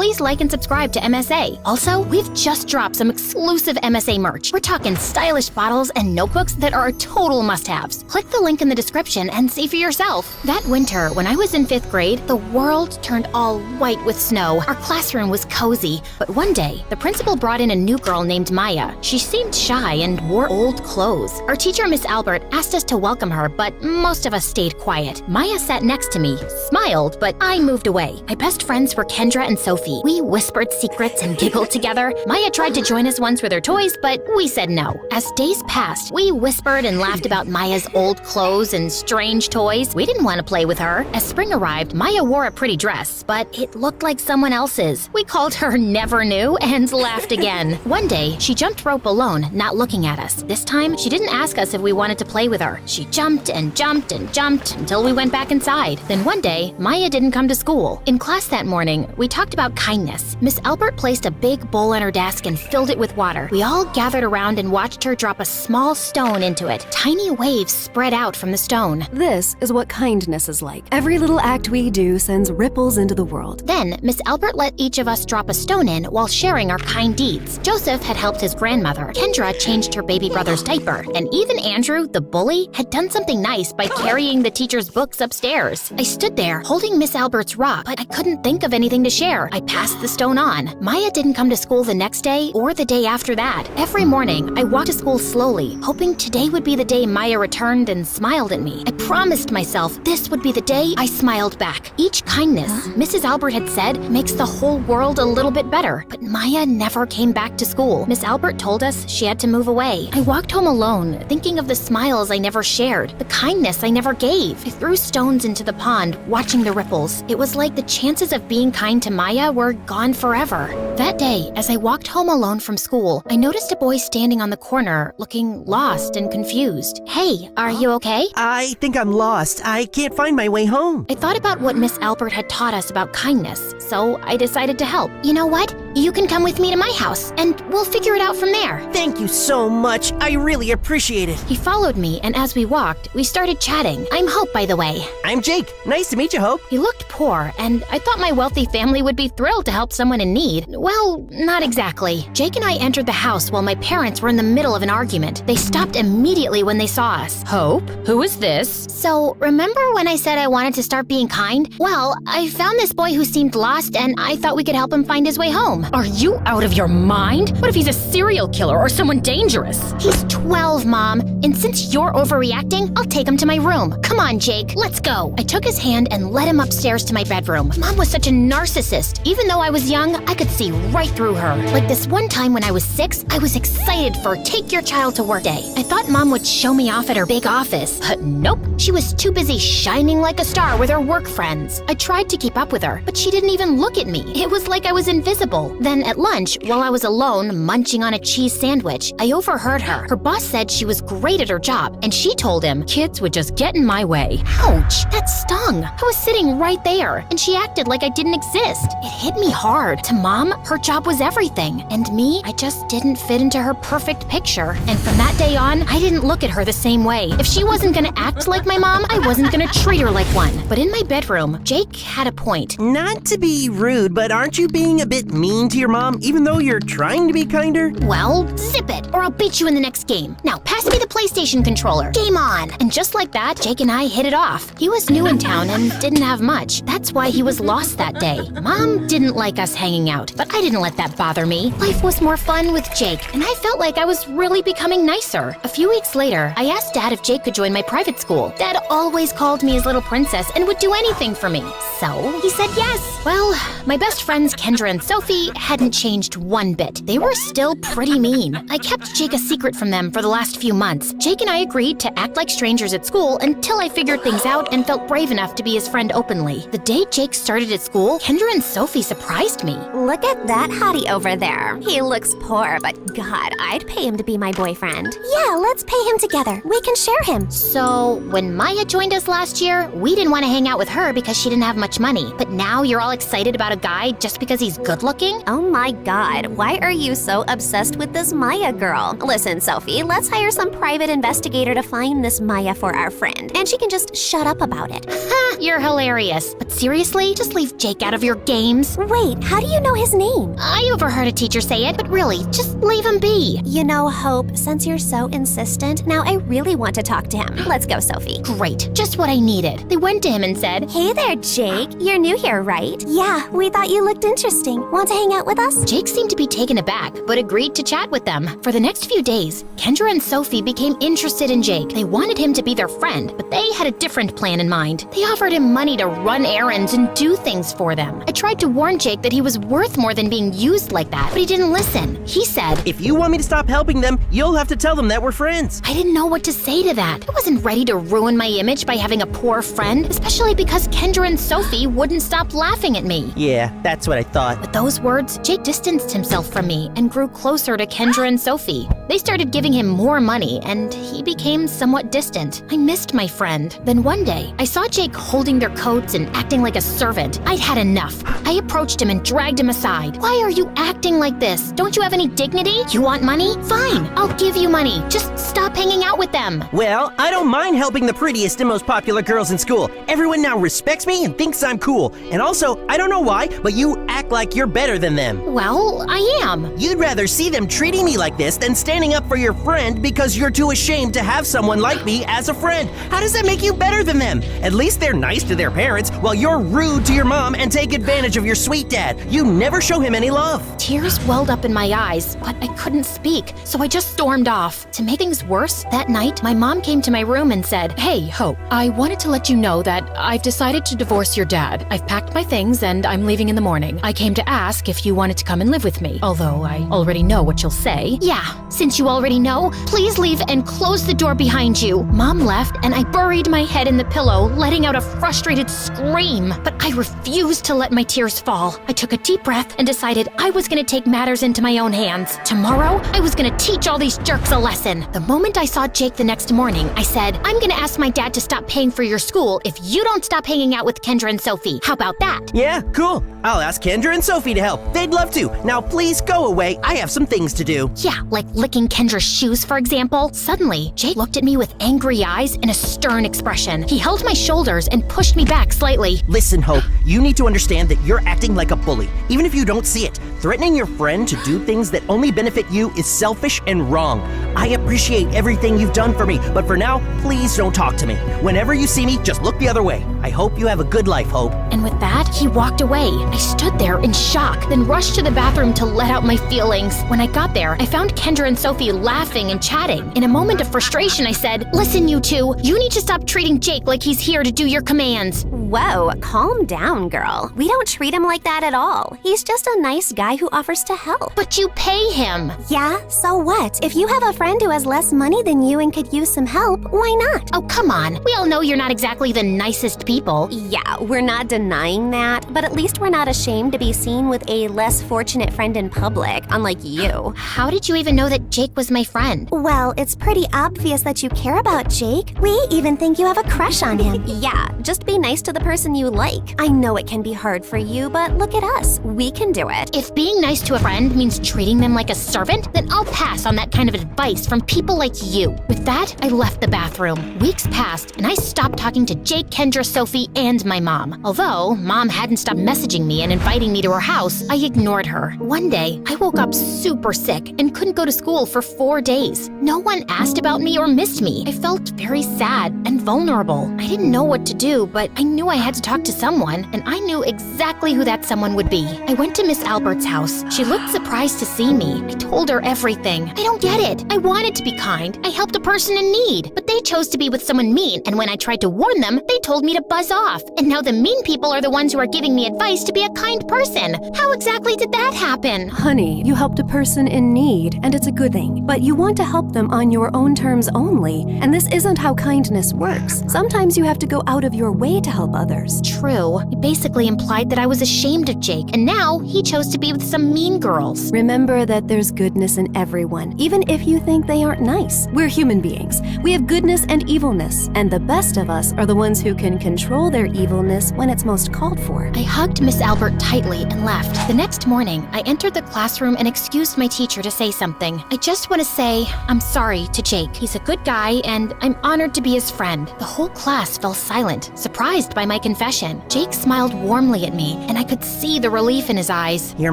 please like and subscribe to MSA. Also, we've just dropped some exclusive MSA merch. We're talking stylish bottles and notebooks that are total must-haves. Click the link in the description and see for yourself. That winter, when I was in 5th grade, the world turned all white with snow. Our classroom was cozy. But one day, the principal brought in a new girl named Maya. She seemed shy and wore old clothes. Our teacher, Miss Albert, asked us to welcome her, but most of us stayed quiet. Maya sat next to me, smiled, but I moved away. My best friends were Kendra and Sophie. We whispered secrets and giggled together. Maya tried to join us once with her toys, but we said no. As days passed, we whispered and laughed about Maya's old clothes and strange toys. We didn't want to play with her. As spring arrived, Maya wore a pretty dress, but it looked like someone else's. We called her Never Knew and laughed again. One day, she jumped rope alone, not looking at us. This time, she didn't ask us if we wanted to play with her. She jumped and jumped and jumped until we went back inside. Then one day, Maya didn't come to school. In class that morning, we talked about kindness. Miss Albert placed a big bowl on her desk and filled it with water. We all gathered around and watched her drop a small stone into it. Tiny waves spread out from the stone. This is what kindness is like. Every little act we do sends ripples into the world. Then, Miss Albert let each of us drop a stone in while sharing our kind deeds. Joseph had helped his grandmother. Kendra changed her baby brother's diaper. And even Andrew, the bully, had done something nice by carrying the teacher's books upstairs. I stood there, holding Miss Albert's rock, but I couldn't think of anything to share. I passed the stone on. Maya didn't come to school the next day or the day after that. Every morning, I walked to school slowly, hoping today would be the day Maya returned and smiled at me. I promised myself this would be the day I smiled back. Each kindness, Mrs. Albert had said, makes the whole world a little bit better. But Maya never came back to school. Miss Albert told us she had to move away. I walked home alone, thinking of the smiles I never shared, the kindness I never gave. I threw stones into the pond, watching the ripples. It was like the chances of being kind to Maya were gone forever. That day, as I walked home alone from school, I noticed a boy standing on the corner, looking lost and confused. Hey, are you okay? I think I'm lost. I can't find my way home. I thought about what Miss Albert had taught us about kindness, so I decided to help. You know what? You can come with me to my house, and we'll figure it out from there. Thank you so much. I really appreciate it. He followed me, and as we walked, we started chatting. I'm Hope, by the way. I'm Jake. Nice to meet you, Hope. He looked poor, and I thought my wealthy family would be thrilled to help someone in need. Well, not exactly. Jake and I entered the house while my parents were in the middle of an argument. They stopped immediately when they saw us. Hope, who is this? So, remember when I said I wanted to start being kind? Well, I found this boy who seemed lost, and I thought we could help him find his way home. Are you out of your mind? What if he's a serial killer or someone dangerous? He's 12, Mom, and since you're overreacting, I'll take him to my room. Come on, Jake, let's go. I took his hand and led him upstairs to my bedroom. Mom was such a narcissist. Even though I was young, I could see right through her. Like this one time when I was 6, I was excited for Take Your Child to Work Day. I thought Mom would show me off at her big office. Nope. She was too busy shining like a star with her work friends. I tried to keep up with her, but she didn't even look at me. It was like I was invisible. Then at lunch, while I was alone munching on a cheese sandwich, I overheard her. Her boss said she was great at her job, and she told him, kids would just get in my way. Ouch, that stung. I was sitting right there, and she acted like I didn't exist. It hit me hard. To Mom, her job was everything, and me, I just didn't fit into her perfect picture. And from that day on, I didn't look at her the same way. If she wasn't gonna act like my mom, I wasn't gonna treat her like one. But in my bedroom, Jake had a point. Not to be rude, but aren't you being a bit mean to your mom, even though you're trying to be kinder? Well, zip it, or I'll beat you in the next game. Now, pass me the PlayStation controller. Game on! And just like that, Jake and I hit it off. He was new in town and didn't have much. That's why he was lost that day. Mom didn't like us hanging out, but I didn't let that bother me. Life was more fun with Jake, and I felt like I was really becoming nicer. A few weeks later, I asked Dad if Jake could join my private school. Dad always called me his little princess and would do anything for me. So, he said yes. Well, my best friends Kendra and Sophie hadn't changed one bit. They were still pretty mean. I kept Jake a secret from them for the last few months. Jake and I agreed to act like strangers at school until I figured things out and felt brave enough to be his friend openly. The day Jake started at school, Kendra and Sophie surprised me. Look at that hottie over there. He looks poor, but God, I'd pay him to be my boyfriend. Yeah, let's pay him together. We can share him. So, when Maya joined us last year, we didn't want to hang out with her because she didn't have much money. But now you're all excited about a guy just because he's good looking? Oh my God, why are you so obsessed with this Maya girl? Listen, Sophie, let's hire some private private investigator to find this Maya for our friend, and she can just shut up about it. Ha! You're hilarious. But seriously, just leave Jake out of your games. Wait, how do you know his name? I overheard a teacher say it, but really, just leave him be. You know, Hope, since you're so insistent, now I really want to talk to him. Let's go, Sophie. Great, just what I needed. They went to him and said, Hey there, Jake. You're new here, right? Yeah, we thought you looked interesting. Want to hang out with us? Jake seemed to be taken aback, but agreed to chat with them. For the next few days, Kendra and Sophie became interested in Jake. They wanted him to be their friend, but they had a different plan in mind. They offered him money to run errands and do things for them. I tried to warn Jake that he was worth more than being used like that, but he didn't listen. He said, If you want me to stop helping them, you'll have to tell them that we're friends. I didn't know what to say to that. I wasn't ready to ruin my image by having a poor friend, especially because Kendra and Sophie wouldn't stop laughing at me. Yeah, that's what I thought. With those words, Jake distanced himself from me and grew closer to Kendra and Sophie. They started giving him more money, and he became somewhat distant. I missed my friend. Then one day, I saw Jake holding their coats and acting like a servant. I'd had enough. I approached him and dragged him aside. Why are you acting like this? Don't you have any dignity? You want money? Fine, I'll give you money. Just stop hanging out with them. Well, I don't mind helping the prettiest and most popular girls in school. Everyone now respects me and thinks I'm cool. And also, I don't know why, but you act like you're better than them. Well, I am. You'd rather see them treating me like this than standing up for your friend because you're too ashamed to have someone like me as a friend. How does that make you better than them? At least they're nice to their parents, while you're rude to your mom and take advantage of your sweet dad. You never show him any love. Tears welled up in my eyes, but I couldn't speak, so I just stormed off. To make things worse, that night, my mom came to my room and said, Hey, Hope, I wanted to let you know that I've decided to divorce your dad. I've packed my things and I'm leaving in the morning. I came to ask if you wanted to come and live with me, although I already know what you'll say. Yeah, since you already know, please leave and close the door behind you. Mom left and I buried my head in the pillow, letting out a frustrated scream. But I refused to let my tears fall. I took a deep breath and decided I was gonna take matters into my own hands. Tomorrow, I was gonna teach all these jerks a lesson. The moment I saw Jake the next morning, I said, I'm gonna ask my dad to stop paying for your school if you don't stop hanging out with Kendra and Sophie. How about that? Yeah, cool. I'll ask Kendra and Sophie to help. They'd love to. Now please go away. I have some things to do. Yeah, like licking Kendra's shoes, for example. Suddenly, Jake looked at me with angry eyes and a stern expression. He held my shoulders and pushed me back slightly. Listen, Hope, you need to understand that you're acting like a bully, even if you don't see it. Threatening your friend to do things that only benefit you is selfish and wrong. I appreciate everything you've done for me, but for now, please don't talk to me. Whenever you see me, just look the other way. I hope you have a good life, Hope. And with that, he walked away. I stood there in shock, then rushed to the bathroom to let out my feelings. When I got there, I found Kendra and Sophie laughing and chatting. In a moment of frustration, I said, Listen, you two, you need to stop treating Jake like he's here to do your commands. Whoa, calm down, girl. We don't treat him like that at all. He's just a nice guy who offers to help. But you pay him. Yeah, so what? If you have a friend who has less money than you and could use some help, why not? Oh, come on. We all know you're not exactly the nicest people. Yeah, we're not denying that, but at least we're not ashamed to be seen with a less fortunate friend in public, unlike you. How did you even know that Jake was my friend? Well, it's pretty obvious that you care about Jake. We even think you have a crush on him. Yeah, just be nice to the person you like. I know it can be hard for you, but look at us. We can do it. If being nice to a friend means treating them like a servant, then I'll pass on that kind of advice from people like you. With that, I left the bathroom. Weeks passed, and I stopped talking to Jake, Kendra, Sophie, and my mom. Although Mom hadn't stopped messaging me and inviting me to her house, I ignored her. One day, I woke up super sick and couldn't go to school for 4 days. No one asked about me or missed me. I felt very sad and vulnerable. I didn't know what to do, but I knew I had to talk to someone, and I knew exactly who that someone would be. I went to Miss Albert's house. She looked surprised to see me. I told her everything. I don't get it. I wanted to be kind. I helped a person in need, but they chose to be with someone mean, and when I tried to warn them, they told me to buzz off. And now the mean people are the ones who are giving me advice to be a kind person. How exactly did that happen? Honey, you helped a person in need, and it's a good thing. But you want to help them on your own terms only, and this isn't how kindness works. Sometimes you have to go out of your way to help others. True. It basically implied that I was ashamed of Jake, and now he chose to be with some mean girls. Remember that there's goodness in everyone, even if you think they aren't nice. We're human beings. We have goodness and evilness, and the best of us are the ones who can control control their evilness when it's most called for. I hugged Miss Albert tightly and left. The next morning, I entered the classroom and excused my teacher to say something. I just want to say I'm sorry to Jake. He's a good guy, and I'm honored to be his friend. The whole class fell silent, surprised by my confession. Jake smiled warmly at me, and I could see the relief in his eyes. Your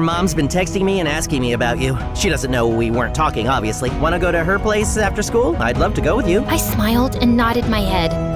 mom's been texting me and asking me about you. She doesn't know we weren't talking, obviously. Want to go to her place after school? I'd love to go with you. I smiled and nodded my head.